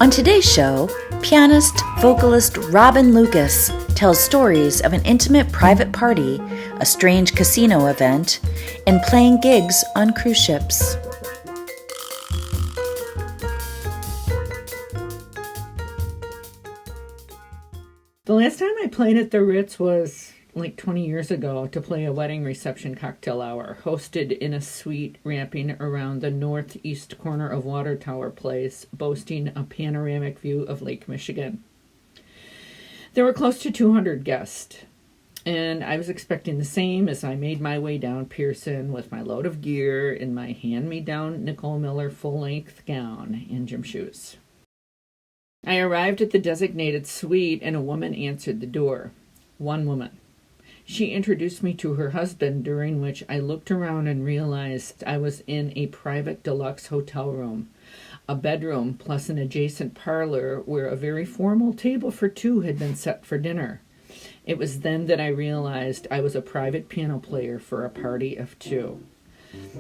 On today's show, pianist, vocalist Robin Lukas tells stories of an intimate private party, a strange casino event, and playing gigs on cruise ships. The last time I played at the Ritz was like 20 years ago to play a wedding reception cocktail hour, hosted in a suite wrapping around the northeast corner of Water Tower Place, boasting a panoramic view of Lake Michigan. There were close to 200 guests, and I was expecting the same as I made my way down Pearson with my load of gear in my hand-me-down Nicole Miller full-length gown and gym shoes. I arrived at the designated suite, and a woman answered the door. One woman. She introduced me to her husband, during which I looked around and realized I was in a private deluxe hotel room, a bedroom plus an adjacent parlor where a very formal table for two had been set for dinner. It was then that I realized I was a private piano player for a party of two.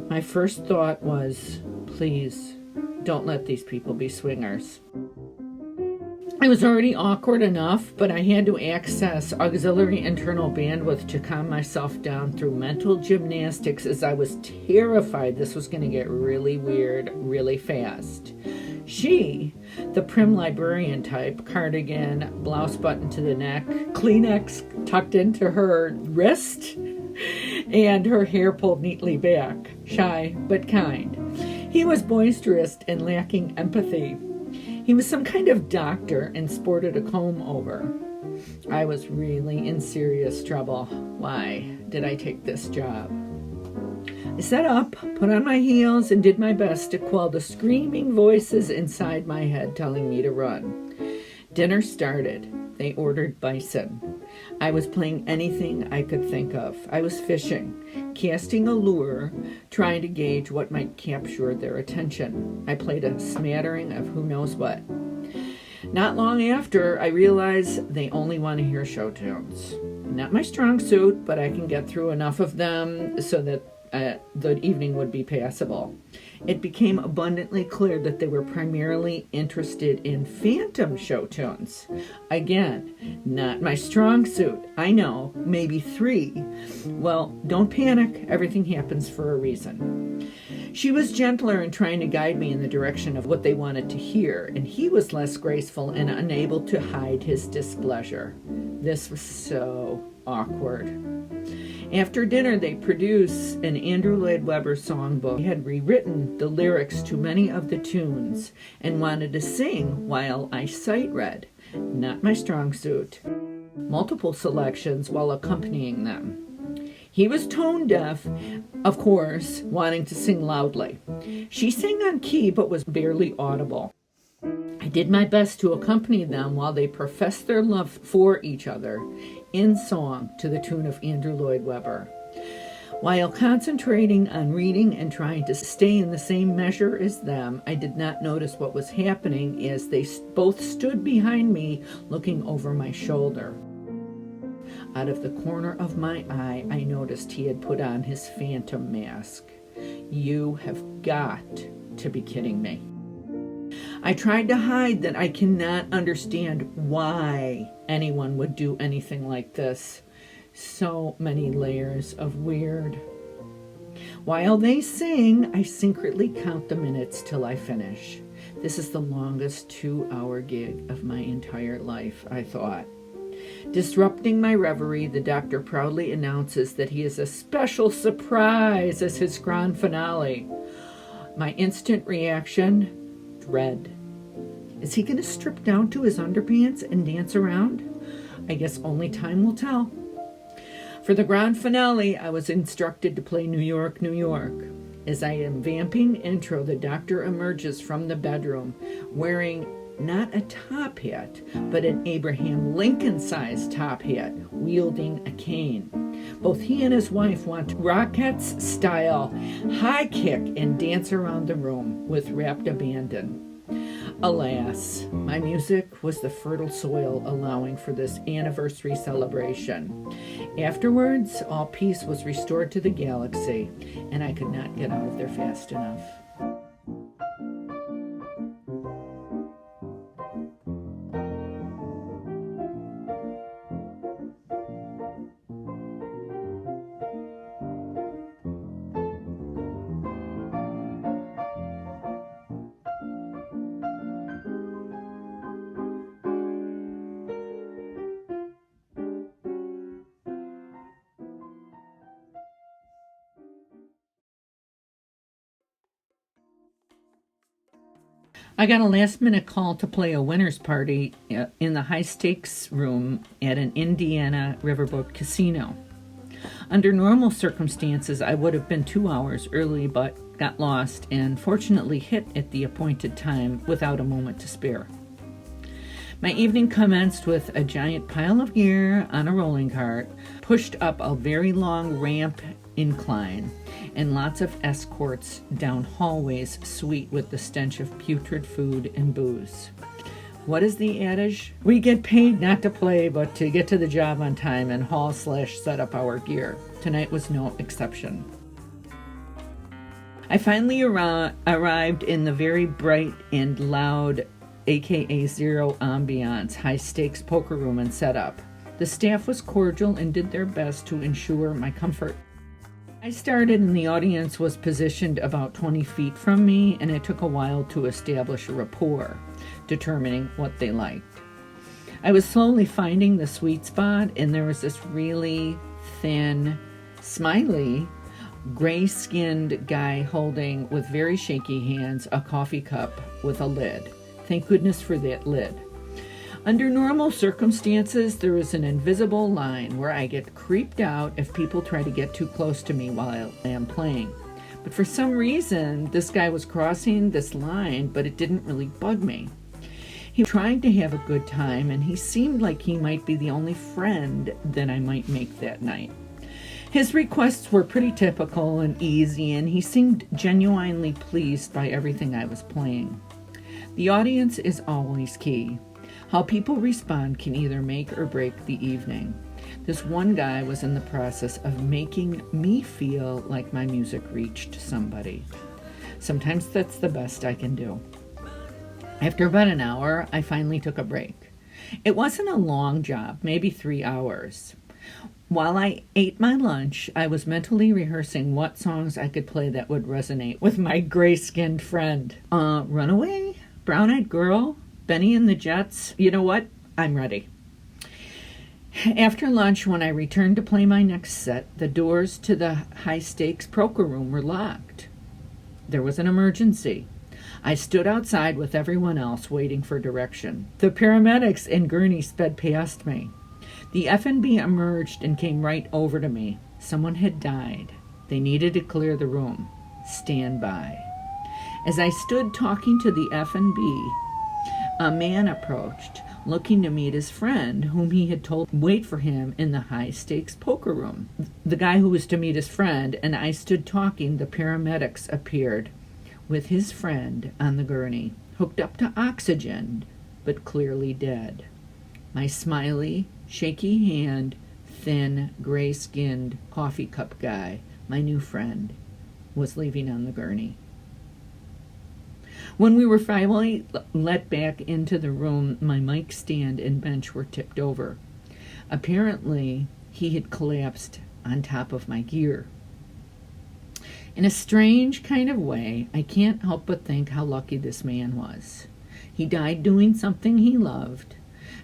My first thought was, please, don't let these people be swingers. It was already awkward enough, but I had to access auxiliary internal bandwidth to calm myself down through mental gymnastics, as I was terrified this was going to get really weird really fast. She, the prim librarian type, cardigan, blouse button to the neck, Kleenex tucked into her wrist, and her hair pulled neatly back, shy but kind. He was boisterous and lacking empathy. He was some kind of doctor and sported a comb-over. I was really in serious trouble. Why did I take this job? I sat up, put on my heels, and did my best to quell the screaming voices inside my head telling me to run. Dinner started. They ordered bison. I was playing anything I could think of. I was fishing, casting a lure, trying to gauge what might capture their attention. I played a smattering of who knows what. Not long after, I realized they only want to hear show tunes. Not my strong suit, but I can get through enough of them so that the evening would be passable. It became abundantly clear that they were primarily interested in phantom show tunes. Again, not my strong suit. I know, maybe three. Well, don't panic. Everything happens for a reason. She was gentler in trying to guide me in the direction of what they wanted to hear, and he was less graceful and unable to hide his displeasure. This was so awkward. After dinner, they produced an Andrew Lloyd Webber songbook. He had rewritten the lyrics to many of the tunes and wanted to sing while I sight read, not my strong suit, multiple selections while accompanying them. He was tone deaf, of course, wanting to sing loudly. She sang on key but was barely audible. I did my best to accompany them while they professed their love for each other in song to the tune of Andrew Lloyd Webber. While concentrating on reading and trying to stay in the same measure as them, I did not notice what was happening as they both stood behind me looking over my shoulder. Out of the corner of my eye, I noticed he had put on his phantom mask. You have got to be kidding me. I tried to hide that I cannot understand why anyone would do anything like this. So many layers of weird. While they sing, I secretly count the minutes till I finish. This is the longest 2-hour gig of my entire life, I thought. Disrupting my reverie, the doctor proudly announces that he has a special surprise as his grand finale. My instant reaction, dread. Is he going to strip down to his underpants and dance around? I guess only time will tell. For the grand finale, I was instructed to play New York, New York. As I am vamping intro, the doctor emerges from the bedroom wearing not a top hat, but an Abraham Lincoln-sized top hat, wielding a cane. Both he and his wife want Rockettes-style high kick and dance around the room with rapt abandon. Alas, my music was the fertile soil allowing for this anniversary celebration. Afterwards, all peace was restored to the galaxy, and I could not get out of there fast enough. I got a last-minute call to play a winner's party in the high-stakes room at an Indiana riverboat casino. Under normal circumstances, I would have been 2 hours early, but got lost and fortunately hit at the appointed time without a moment to spare. My evening commenced with a giant pile of gear on a rolling cart, pushed up a very long ramp incline, and lots of escorts down hallways sweet with the stench of putrid food and booze. What is the adage? We get paid not to play, but to get to the job on time and haul/set up our gear. Tonight was no exception. I finally arrived in the very bright and loud, aka zero ambiance, high-stakes poker room and setup. The staff was cordial and did their best to ensure my comfort. I started and the audience was positioned about 20 feet from me, and it took a while to establish a rapport, determining what they liked. I was slowly finding the sweet spot, and there was this really thin, smiley, gray-skinned guy holding, with very shaky hands, a coffee cup with a lid. Thank goodness for that lid. Under normal circumstances, there is an invisible line where I get creeped out if people try to get too close to me while I am playing. But for some reason, this guy was crossing this line, but it didn't really bug me. He was trying to have a good time, and he seemed like he might be the only friend that I might make that night. His requests were pretty typical and easy, and he seemed genuinely pleased by everything I was playing. The audience is always key. How people respond can either make or break the evening. This one guy was in the process of making me feel like my music reached somebody. Sometimes that's the best I can do. After about an hour, I finally took a break. It wasn't a long job, maybe 3 hours. While I ate my lunch, I was mentally rehearsing what songs I could play that would resonate with my gray-skinned friend. Runaway? Brown-Eyed Girl? Benny and the Jets? You know what? I'm ready. After lunch, when I returned to play my next set, the doors to the high-stakes poker room were locked. There was an emergency. I stood outside with everyone else waiting for direction. The paramedics in Gurney sped past me. The F&B emerged and came right over to me. Someone had died. They needed to clear the room. Stand by. As I stood talking to the F&B, a man approached, looking to meet his friend, whom he had told to wait for him in the high-stakes poker room. The guy who was to meet his friend, and I stood talking. The paramedics appeared with his friend on the gurney, hooked up to oxygen, but clearly dead. My smiley, shaky hand, thin, gray-skinned coffee cup guy, my new friend, was leaving on the gurney. When we were finally let back into the room, my mic stand and bench were tipped over. Apparently, he had collapsed on top of my gear. In a strange kind of way, I can't help but think how lucky this man was. He died doing something he loved,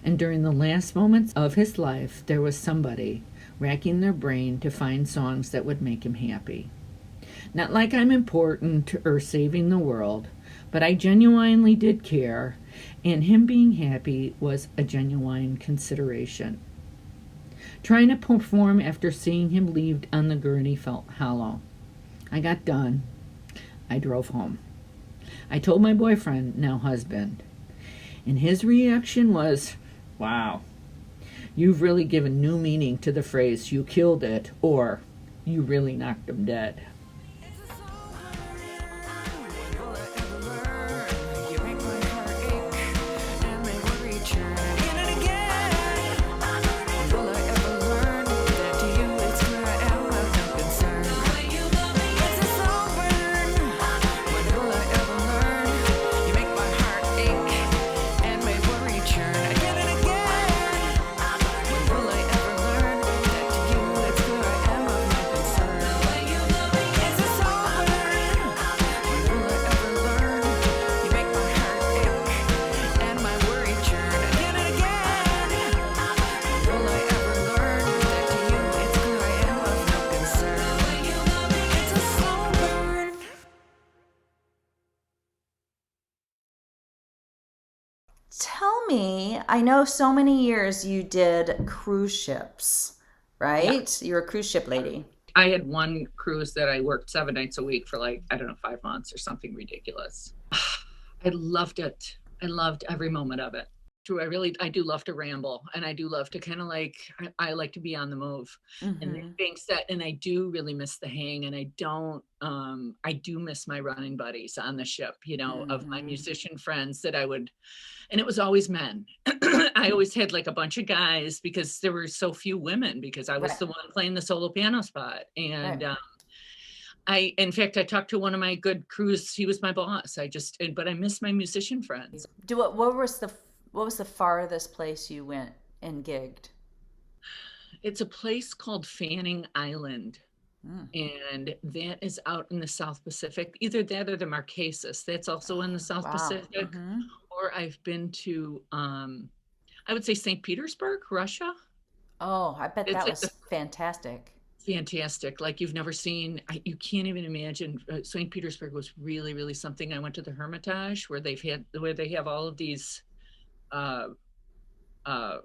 and during the last moments of his life, there was somebody racking their brain to find songs that would make him happy. Not like I'm important or saving the world, but I genuinely did care, and him being happy was a genuine consideration. Trying to perform after seeing him leave on the gurney felt hollow. I got done. I drove home. I told my boyfriend, now husband, and his reaction was, "Wow, you've really given new meaning to the phrase 'you killed it' or 'you really knocked him dead.'" Tell me, I know so many years you did cruise ships, Yeah. right? You're a cruise ship lady. I had one cruise that I worked 7 nights a week for like, I don't know, 5 months or something ridiculous. I loved it. I loved every moment of it. True, I do love to ramble, and I do love to kind of like, I like to be on the move. And that being said, and I do really miss the hang, and I do miss my running buddies on the ship, of my musician friends that I would, and it was always men. I always had like a bunch of guys because there were so few women, because I was Right. the one playing the solo piano spot. And Right. in fact, I talked to one of my good crews. He was my boss. But I miss my musician friends. What was the farthest place you went and gigged? It's a place called Fanning Island. And that is out in the South Pacific. Either that or the Marquesas. That's also in the South Wow. Pacific. Or I've been to, I would say St. Petersburg, Russia. Oh, I bet It's that like was fantastic. fantastic. Like you've never seen, you can't even imagine. St. Petersburg was really, really something. I went to the Hermitage where they have all of these uh, uh,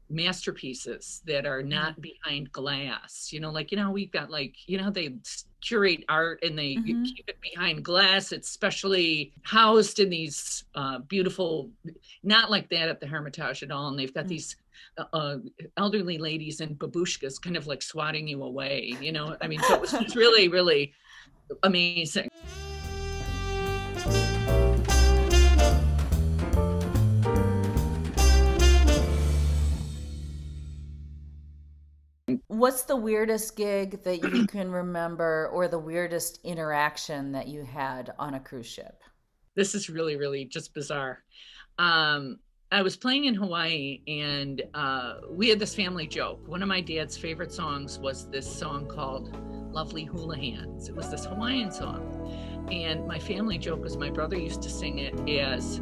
masterpieces that are not behind glass. We've got like, they curate art and they keep it behind glass. It's specially housed in these beautiful, not like that at the Hermitage at all. And they've got these elderly ladies in babushkas kind of like swatting you away, I mean, so it's really, really amazing. What's the weirdest gig that you can remember, or the weirdest interaction that you had on a cruise ship? This is really, really just bizarre. I was playing in Hawaii, and we had this family joke. One of my dad's favorite songs was this song called Lovely Hula Hands. It was this Hawaiian song. And my family joke was my brother used to sing it as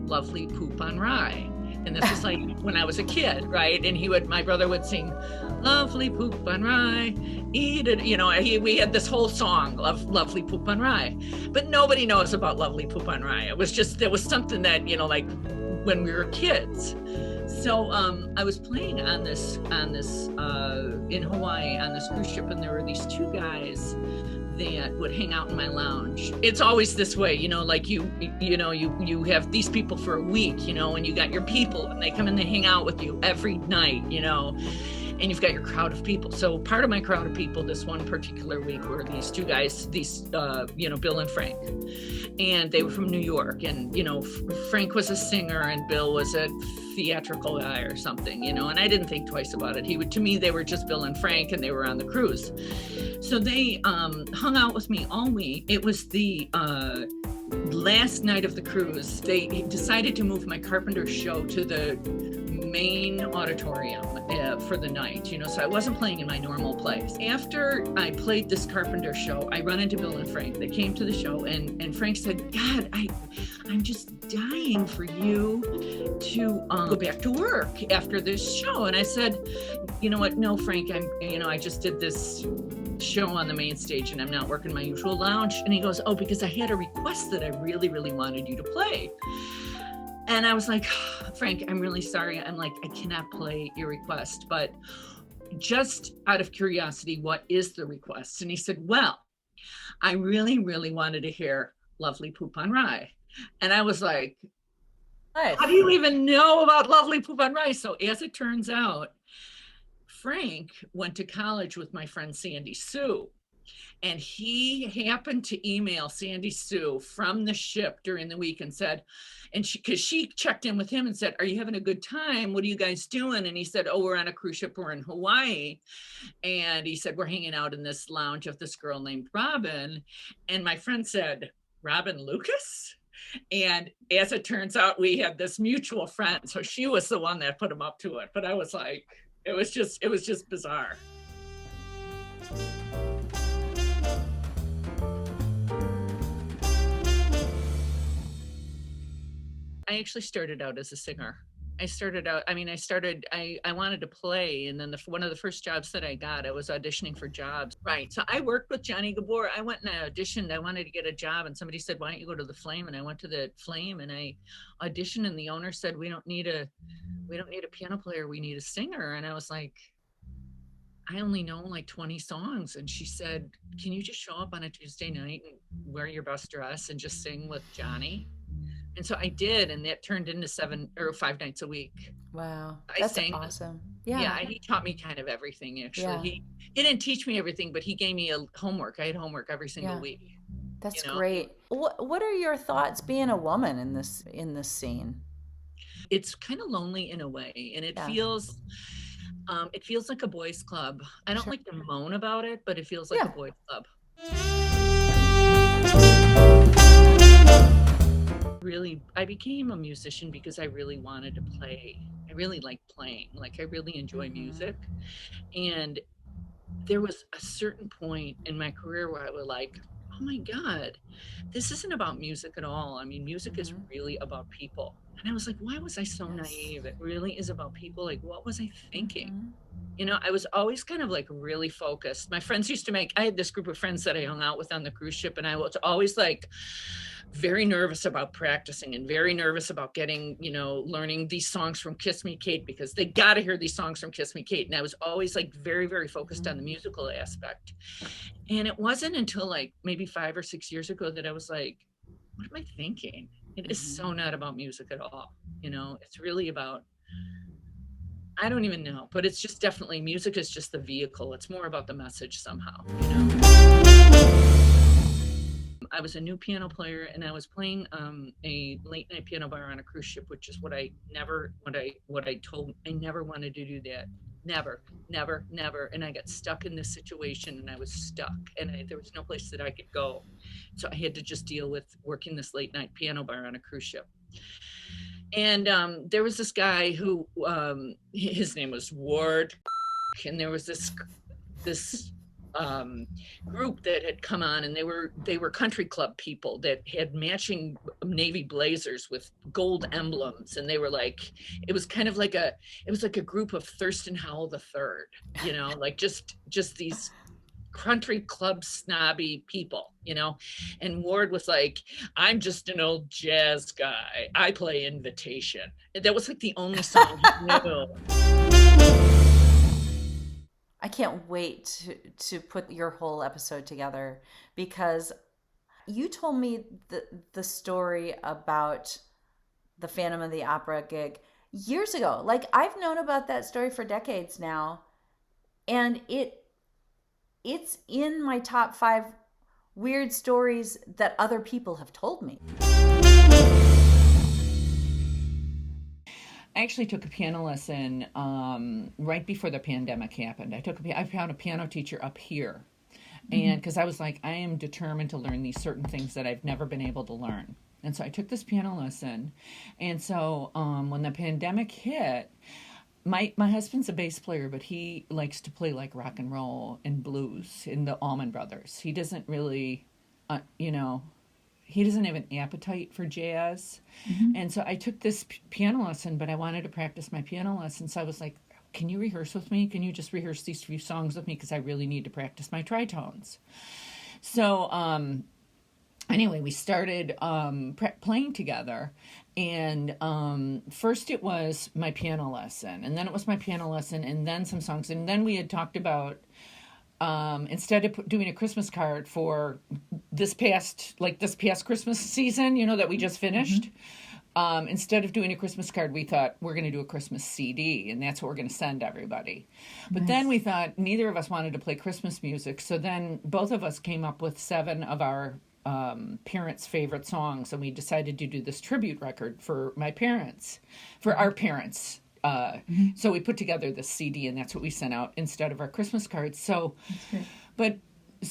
Lovely Poop on Rye. And this was like when I was a kid, right? And my brother would sing, Lovely Poop on Rye, eat it. We had this whole song of Lovely Poop on Rye, but nobody knows about Lovely Poop on Rye. It was something that, like when we were kids. So I was playing on this in Hawaii on this cruise ship, and there were these two guys that would hang out in my lounge. It's always this way, like you have these people for a week, and you got your people, and they come and they hang out with you every night, and you've got your crowd of people. So part of my crowd of people this one particular week were these two guys, Bill and Frank. And they were from New York. And, Frank was a singer and Bill was a theatrical guy or something, and I didn't think twice about it. To me, they were just Bill and Frank, and they were on the cruise. So they hung out with me all week. It was the last night of the cruise. They decided to move my Carpenters show to the main auditorium for the night, so I wasn't playing in my normal place. After I played this Carpenters show, I run into Bill and Frank. They came to the show, and Frank said, God, I'm just dying for you to go back to work after this show. And I said, you know what? No, Frank, I just did this show on the main stage and I'm not working my usual lounge. And he goes, oh, because I had a request that I really, really wanted you to play. And I was like, Frank, I'm really sorry. I'm like, I cannot play your request, but just out of curiosity, what is the request? And he said, well, I really, really wanted to hear Lovely Poop on Rye. And I was like, nice. How do you even know about Lovely Poop on Rye? So as it turns out, Frank went to college with my friend Sandy Sue. And he happened to email Sandy Sue from the ship during the week and said, because she checked in with him and said, are you having a good time? What are you guys doing? And he said, oh, we're on a cruise ship. We're in Hawaii. And he said, we're hanging out in this lounge of this girl named Robin. And my friend said, Robin Lukas? And as it turns out, we had this mutual friend. So she was the one that put him up to it. But I was like, it was just bizarre. I actually started out as a singer. started out, I wanted to play. And then one of the first jobs that I got, I was auditioning for jobs. Right. So I worked with Johnny Gabor. I went and I auditioned. I wanted to get a job. And somebody said, why don't you go to the Flame? And I went to the Flame and I auditioned. And the owner said, we don't need a piano player. We need a singer. And I was like, I only know like 20 songs. And she said, can you just show up on a Tuesday night and wear your best dress and just sing with Johnny? And so I did, and that turned into 5 nights a week. Wow, that's awesome. Yeah, he taught me kind of everything. Actually, yeah. He didn't teach me everything, but he gave me a homework. I had homework every single week. That's great. What are your thoughts being a woman in this scene? It's kind of lonely in a way, and it feels like a boys' club. I don't like to moan about it, but it feels like a boys' club. Really, I became a musician because I really wanted to play. I really like playing. Like, I really enjoy music. And there was a certain point in my career where I was like, oh my God, this isn't about music at all. I mean, music is really about people. And I was like, why was I so naive? It really is about people. Like, what was I thinking? You know, I was always kind of like really focused. My friends used to I had this group of friends that I hung out with on the cruise ship, and I was always like very nervous about practicing and very nervous about getting, learning these songs from Kiss Me Kate, because they got to hear these songs from Kiss Me Kate. And I was always like very, very focused on the musical aspect. And it wasn't until like maybe 5 or 6 years ago that I was like, what am I thinking? It is so not about music at all. It's really about, I don't even know, but it's just definitely, music is just the vehicle. It's more about the message somehow. I was a new piano player, and I was playing a late night piano bar on a cruise ship, which is what I never wanted to do that. Never. And I got stuck in this situation, and I was stuck, and there was no place that I could go. So I had to just deal with working this late night piano bar on a cruise ship. And there was this guy who, his name was Ward, and there was this group that had come on, and they were country club people that had matching navy blazers with gold emblems, and they were like, it was like a group of Thurston Howell III, like just these country club snobby people, and Ward was like, I'm just an old jazz guy, I play Invitation. And that was like the only song he knew. I can't wait to put your whole episode together, because you told me the story about the Phantom of the Opera gig years ago. Like, I've known about that story for decades now, and it's in my top 5 weird stories that other people have told me. I actually took a piano lesson right before the pandemic happened. I found a piano teacher up here. And because I was like, I am determined to learn these certain things that I've never been able to learn. And so I took this piano lesson. And so when the pandemic hit, my husband's a bass player, but he likes to play like rock and roll and blues in the Allman Brothers. He doesn't really, he doesn't have an appetite for jazz. And so I took this piano lesson, but I wanted to practice my piano lesson. So I was like, can you rehearse with me? Can you just rehearse these few songs with me? Because I really need to practice my tritones. So anyway, we started playing together. And first it was my piano lesson. And then it was my piano lesson, and then some songs. And then we had talked about, instead of doing a Christmas card for this past Christmas season, that we just finished, instead of doing a Christmas card, we thought we're going to do a Christmas CD, and that's what we're going to send everybody. But then we thought neither of us wanted to play Christmas music, so then both of us came up with 7 of our parents' favorite songs, and we decided to do this tribute record for our parents. So we put together this CD, and that's what we sent out instead of our Christmas cards. So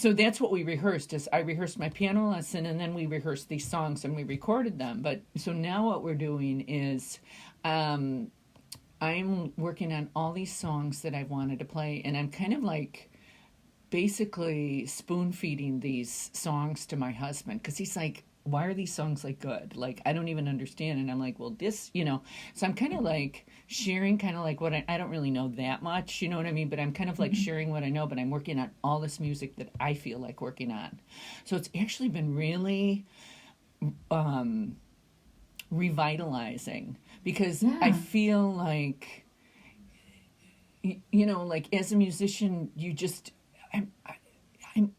that's what we rehearsed. Is I rehearsed my piano lesson, and then we rehearsed these songs and we recorded them. But so now what we're doing is, I'm working on all these songs that I've wanted to play, and I'm kind of like basically spoon feeding these songs to my husband, because he's like, why are these songs like good? Like, I don't even understand. And I'm like, well, this, so I'm kind of like sharing kind of like what I don't really know that much, you know what I mean? But I'm kind of like sharing what I know, but I'm working on all this music that I feel like working on. So it's actually been really revitalizing, because I feel like, like as a musician, you just, I'm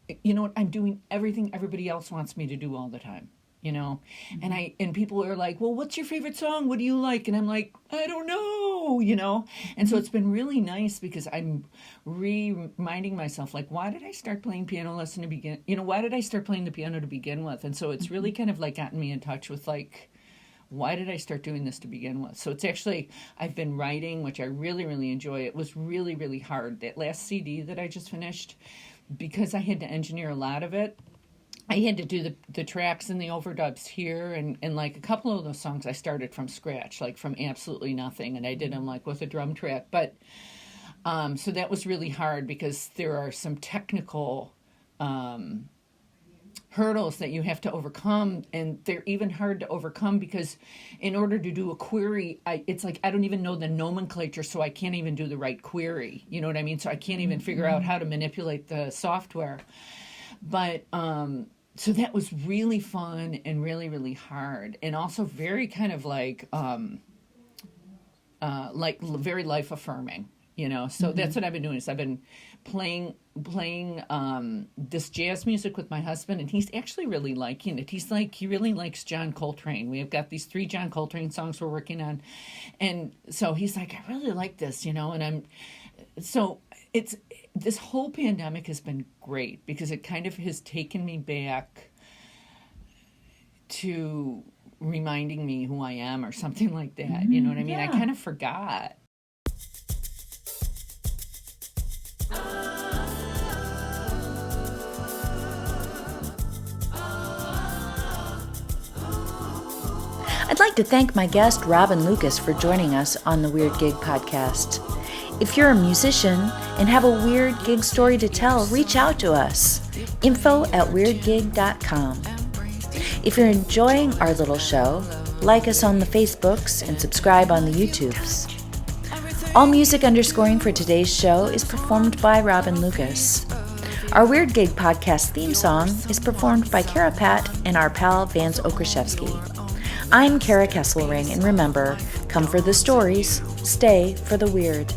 doing everything everybody else wants me to do all the time, and people are like, well, what's your favorite song? What do you like? And I'm like, I don't know, and so it's been really nice, because I'm reminding myself, like, why did I start playing piano lesson to begin? Why did I start playing the piano to begin with? And so it's really kind of like gotten me in touch with like, why did I start doing this to begin with? So it's actually, I've been writing, which I really, really enjoy. It was really, really hard. That last CD that I just finished, because I had to engineer a lot of it, I had to do the tracks and the overdubs here, and like a couple of those songs I started from scratch, like from absolutely nothing, and I did them like with a drum track. But so that was really hard, because there are some technical hurdles that you have to overcome, and they're even hard to overcome because in order to do a query, it's like I don't even know the nomenclature, so I can't even do the right query, you know what I mean? So I can't even figure out how to manipulate the software. But so that was really fun and really, really hard, and also very kind of like very life affirming, so that's what I've been doing, is I've been playing this jazz music with my husband, and he's actually really liking it. He really likes John Coltrane. We have got these 3 John Coltrane songs we're working on, and so he's like, I really like this, and this whole pandemic has been great, because it kind of has taken me back to reminding me who I am, or something like that, you know what I mean? I kind of forgot. I'd like to thank my guest, Robin Lukas, for joining us on the Weird Gig podcast. If you're a musician and have a weird gig story to tell, reach out to us. info@weirdgig.com. If you're enjoying our little show, like us on the Facebooks and subscribe on the YouTubes. All music underscoring for today's show is performed by Robin Lukas. Our Weird Gig podcast theme song is performed by Kara Pat and our pal Vance Okrashevsky. I'm Kara Kesselring, and remember, come for the stories, stay for the weird.